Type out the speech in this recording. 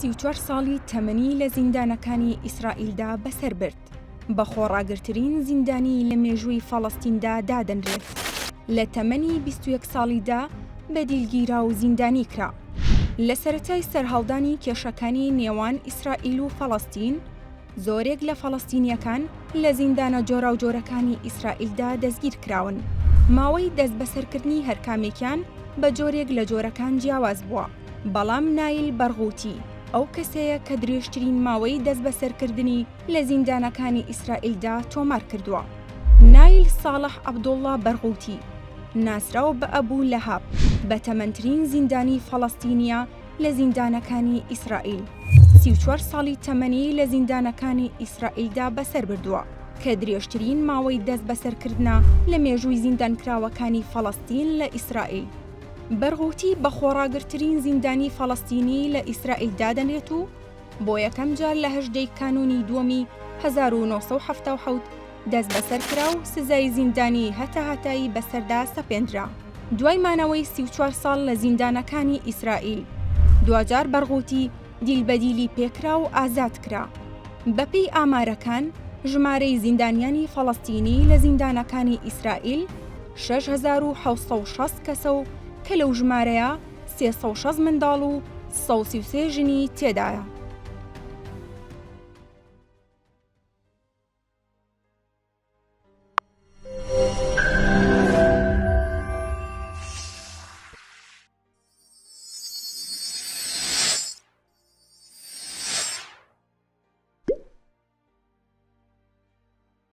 34 ساڵی تەمەنی لە زیندانەکانی ئیسرائیلدا بەسەر برد. بە خۆڕاگرترین زیندانی لە مێژووی فەڵەستیندا دادەنرێت. لە تەمەنی 21 ساڵیدا بەدیلگیرا و زیندانی کرا. لە سەرەتای سەرهەڵدانی کێشەکانی نێوان ئیسرائیل و فەڵەستین، زۆرێک لە فەڵەستینیەکان لە زیندانە جۆراوجۆرەکانی ئیسرائیلدا دەستگیر کراون. ماوەی دەست بەسەرکردنی هەرکامێکیان بە جۆرێک لە جۆرەکان جیاواز بووە. بەڵام نایل بەرغوتی ئەو کەسەیە کە درێژترین ماوەی دەست بەسەرکردنی لە زیندانەکانی ئیسرائیلدا تۆمار کردووە. نایل ساڵح عەبدوڵڵا بەرغوتی ناسراو بە ئەبوو لەهاب بە تەمەنترین زیندانی فەڵەستینیە لە زیندانەکانی ئیسرائیل. 34 ساڵی تەمەنی لە زیندانەکانی ئیسرائیلدا بەسەر بردووە کە درێژترین ماوەی دەست بەسەرکردنە لە مێژووی زیندانکراوەکانی فەڵەستین لە ئیسرائیل. بەرغوتی بە خۆڕاگرترین زیندانی فەڵەستینی لە ئیسرائیل دادەنرێت و بۆ یەکەم جار لە 18 کانونی دووەمی 1970 دەست بەسەر کرا و سزای زیندانی هەتایی بەسەردا سەپێنرا. دوای مانەوەی 34 ساڵ لە زیندانەکانی ئیسرائیل، دوجار بەرغوتی دیلبەدیلی پێکرا و ئازاد کرا. بەپێی ئامارەکان، ژمارەی زیندانیانی فەڵەستینی لە زیندانەکانی ئیسرائیل 6760 کەسە و کە لەو ژمارەیە 360 منداڵ و 133 ژنی تێدایە.